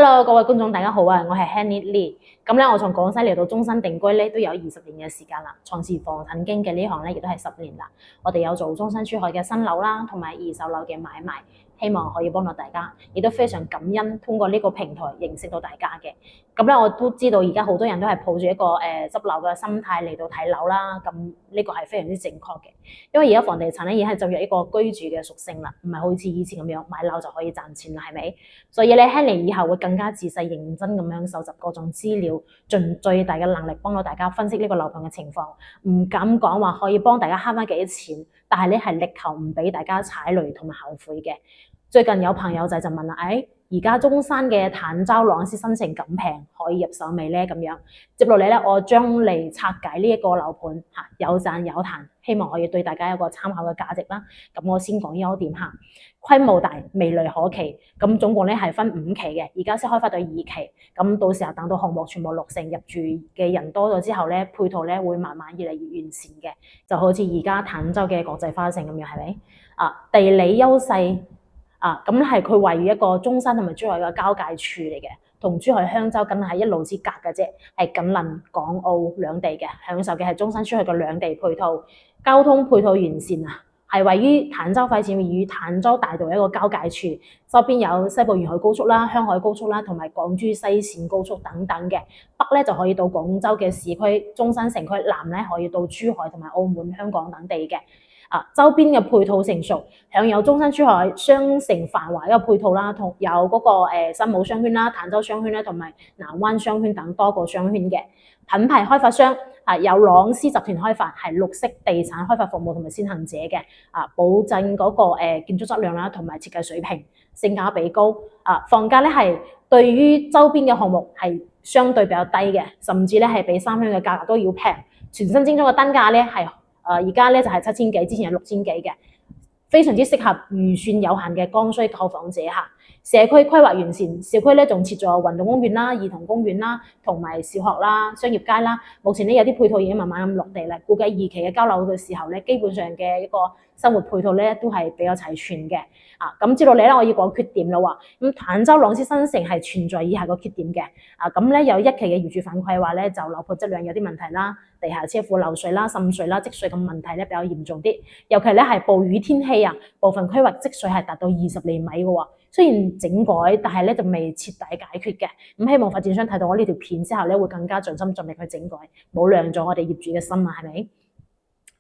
Hello，各位觀眾大家好啊，我係 Hanny Lee。咁咧，我從廣西嚟到終身定居咧，都有20年嘅時間啦。從事房產經紀呢行咧，亦都係10年啦。我哋有做終身珠海嘅新樓啦，同埋二手樓嘅買賣，希望可以幫到大家。亦都非常感恩通過呢個平台認識到大家嘅。咁咧，我都知道而家好多人都係抱住一個執樓嘅心態嚟到睇樓啦。咁呢個係非常之正確嘅，因為而家房地產咧已經係進入一個居住嘅屬性啦，唔係好似以前咁樣買樓就可以賺錢啦，係咪？所以咧，Hanny以後會更加仔細認真咁樣搜集各種資料，盡最大嘅能力幫到大家分析呢個樓盤嘅情況。唔敢講話可以幫大家慳翻幾多錢，但係咧係力求唔俾大家踩雷同埋後悔嘅。最近有朋友仔就問啦，而家中山嘅坦洲朗詩新城咁平，可以入手未呢？咁樣接落嚟咧，我將嚟拆解呢一個樓盤嚇，有讚有彈，希望可以對大家有個參考嘅價值啦。咁我先講優點嚇，規模大，未來可期。咁總共咧係分5期嘅，而家先開發到2期。咁到時候等到項目全部落成，入住嘅人多咗之後咧，配套咧會慢慢越嚟越完善嘅，就好似而家坦洲嘅國際花城咁樣，係咪？地理優勢。咁係佢位於一個中山同埋珠海嘅交界處嚟嘅，同珠海香洲梗係一路之隔嘅啫，係緊鄰港澳兩地嘅，享受嘅係中山珠海嘅兩地配套，交通配套完善啊，係位於坦洲廢線與坦洲大道一個交界處，周邊有西部沿海高速啦、香海高速啦，同埋廣珠西線高速等等嘅。北咧就可以到廣州嘅市區、中山城區，南咧可以到珠海同埋澳門、香港等地嘅。周邊嘅配套成熟，享有中山珠海雙城繁華嘅配套啦，同有嗰個新武商圈啦、坦洲商圈啦，同埋南灣商圈等多個商圈嘅品牌開發商有朗詩集團開發，係綠色地產開發服務同埋先行者嘅保證嗰個建築質量啦，同埋設計水平，性價比高房價咧係對於周邊嘅項目係相對比較低嘅，甚至咧係比三鄉嘅價格都要平。全新精裝嘅單價咧係而家咧就係7000幾，之前係6000幾嘅，非常之適合預算有限嘅剛需購房者嚇。社區規劃完善，小區咧仲設咗運動公園啦、兒童公園啦、同埋小學啦、商業街啦。目前咧有啲配套已經慢慢咁落地啦。估計2期嘅交樓嘅時候咧，基本上嘅一個生活配套咧都係比較齊全嘅。咁接落嚟咧，我要講缺點啦喎。咁坦洲朗詩新城係存在以下個缺點嘅。咁咧有1期嘅業主反饋話咧，就樓盤質量有啲問題啦，地下車庫漏水啦、滲水啦、積水嘅問題咧比較嚴重啲。尤其咧係暴雨天氣部分區域積水係達到20厘米嘅喎。雖然整改，但係咧就未徹底解決嘅。咁希望發展商睇到我呢條片之後咧，會更加盡心盡力去整改，冇涼咗我哋業主嘅心啊，係咪？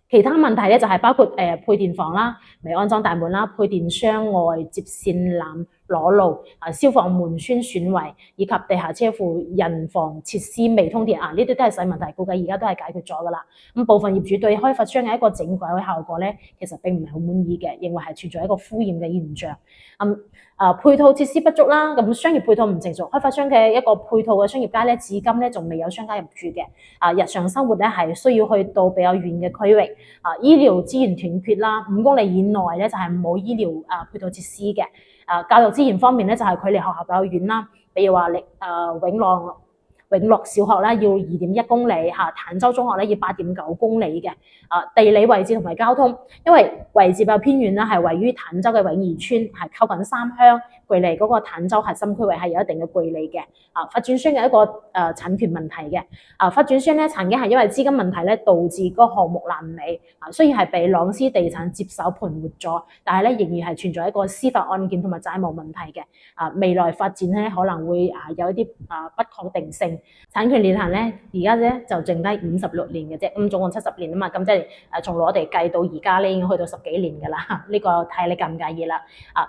其他問題咧就係包括配電房啦、未安裝大門啦、配電箱外接線纜裸露、消防門栓損毀，以及地下車庫人防設施未通電呢啲都係細問題，估計而家都係解決咗噶啦。咁部分業主對開發商嘅一個整改嘅效果咧，其實並唔係好滿意嘅，認為係存在一個敷衍嘅現象。配套設施不足啦，咁商業配套唔成熟，開發商嘅一個配套嘅商業街咧，至今咧仲未有商家入住嘅。日常生活咧係需要去到比較遠嘅區域。醫療資源斷缺啦，5公里以內咧就係冇醫療配套設施嘅。教育資源方面咧就係距離學校比較遠啦，比如話永樂小學咧要2.1公里，坦洲中學咧要8.9公里嘅。地理位置同埋交通，因為位置比較偏遠啦，係位於坦洲嘅永怡村，係靠近三鄉，距離嗰個坦洲核心區域係有一定嘅距離嘅。發展商有一個產權問題嘅。發展商咧曾經係因為資金問題咧導致嗰個項目爛尾。雖然係被朗詩地產接手盤活咗，但係咧仍然係存在一個司法案件同埋債務問題嘅。未來發展咧可能會有一啲不確定性。產權年限咧而家咧就剩低56年嘅啫，咁總共70年啊嘛，咁即係從我哋計到而家咧已經去到10幾年㗎啦，呢個睇你介唔介意啦。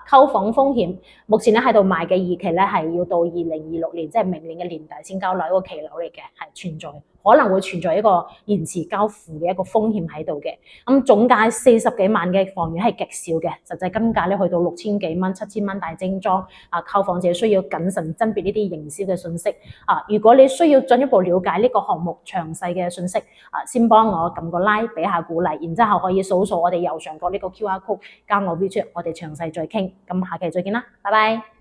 購房風險，目前咧喺度賣嘅2期咧係要到2026年，即係明年嘅年底先交樓，一個期樓嚟嘅，係存在可能會存在一個延遲交付嘅一個風險喺度嘅。咁總價40幾萬嘅房源係極少嘅，實際金價咧去到6000幾蚊、7000蚊大精裝。購房者需要謹慎甄別呢啲營銷嘅信息。如果你需要進一步了解呢個項目詳細嘅信息，先幫我撳個 like 俾下鼓勵，然之後可以掃我哋右上角呢個 QR code 加我 WeChat，我哋詳細再傾。咁下期再見啦，拜拜。